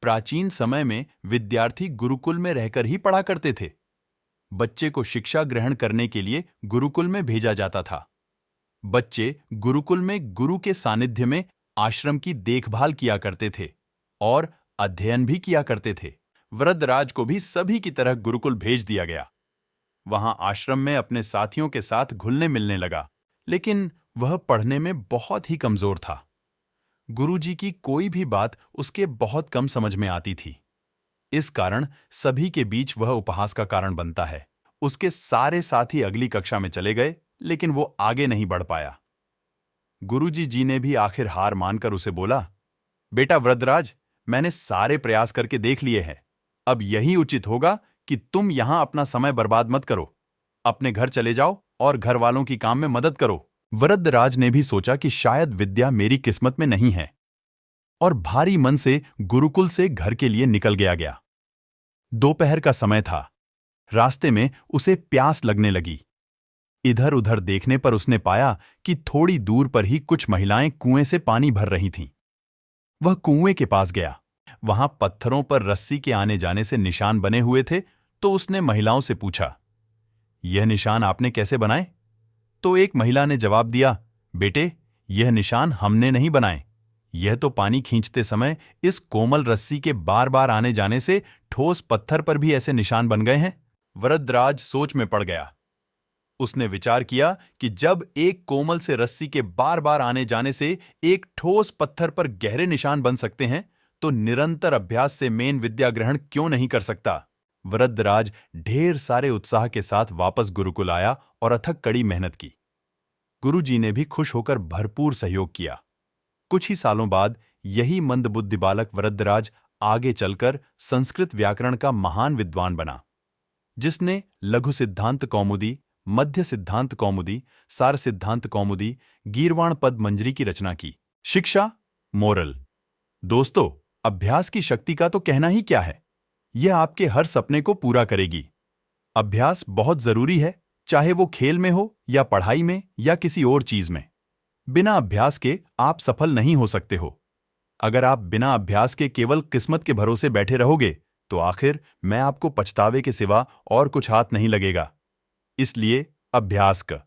प्राचीन समय में विद्यार्थी गुरुकुल में रहकर ही पढ़ा करते थे। बच्चे को शिक्षा ग्रहण करने के लिए गुरुकुल में भेजा जाता था। बच्चे गुरुकुल में गुरु के सानिध्य में आश्रम की देखभाल किया करते थे और अध्ययन भी किया करते थे। वृद्धराज को भी सभी की तरह गुरुकुल भेज दिया गया। वहां आश्रम में अपने साथियों के साथ घुलने मिलने लगा, लेकिन वह पढ़ने में बहुत ही कमजोर था। गुरुजी की कोई भी बात उसके बहुत कम समझ में आती थी। इस कारण सभी के बीच वह उपहास का कारण बनता है। उसके सारे साथी अगली कक्षा में चले गए, लेकिन वो आगे नहीं बढ़ पाया। गुरुजी जी ने भी आखिर हार मानकर उसे बोला, बेटा वृद्धराज, मैंने सारे प्रयास करके देख लिए हैं। अब यही उचित होगा कि तुम यहां अपना समय बर्बाद मत करो। अपने घर चले जाओ और घर वालों की काम में मदद करो। वृद्धराज ने भी सोचा कि शायद विद्या मेरी किस्मत में नहीं है, और भारी मन से गुरुकुल से घर के लिए निकल गया। दोपहर का समय था। रास्ते में उसे प्यास लगने लगी। इधर उधर देखने पर उसने पाया कि थोड़ी दूर पर ही कुछ महिलाएं कुएं से पानी भर रही थीं। वह कुएं के पास गया। वहां पत्थरों पर रस्सी के आने जाने से निशान बने हुए थे, तो उसने महिलाओं से पूछा, यह निशान आपने कैसे बनाए? तो एक महिला ने जवाब दिया, बेटे, यह निशान हमने नहीं बनाए। यह तो पानी खींचते समय इस कोमल रस्सी के बार बार आने जाने से ठोस पत्थर पर भी ऐसे निशान बन गए हैं। वृद्धराज सोच में पड़ गया। उसने विचार किया कि जब एक कोमल से रस्सी के बार बार आने जाने से एक ठोस पत्थर पर गहरे निशान बन सकते हैं, तो निरंतर अभ्यास से मेन विद्या ग्रहण क्यों नहीं कर सकता। वृद्धराज ढेर सारे उत्साह के साथ वापस गुरुकुल आया और अथक कड़ी मेहनत की। गुरुजी ने भी खुश होकर भरपूर सहयोग किया। कुछ ही सालों बाद यही मंदबुद्धि बालक वृद्धराज आगे चलकर संस्कृत व्याकरण का महान विद्वान बना, जिसने लघु सिद्धांत कौमुदी, मध्य सिद्धांत कौमुदी, सार सिद्धांत कौमुदी, गीर्वाण पद मंजरी की रचना की। शिक्षा, मोरल। दोस्तों, अभ्यास की शक्ति का तो कहना ही क्या है। यह आपके हर सपने को पूरा करेगी। अभ्यास बहुत जरूरी है, चाहे वो खेल में हो या पढ़ाई में या किसी और चीज में। बिना अभ्यास के आप सफल नहीं हो सकते हो। अगर आप बिना अभ्यास के केवल किस्मत के भरोसे बैठे रहोगे, तो आखिर में आपको पछतावे के सिवा और कुछ हाथ नहीं लगेगा। इसलिए अभ्यास कर।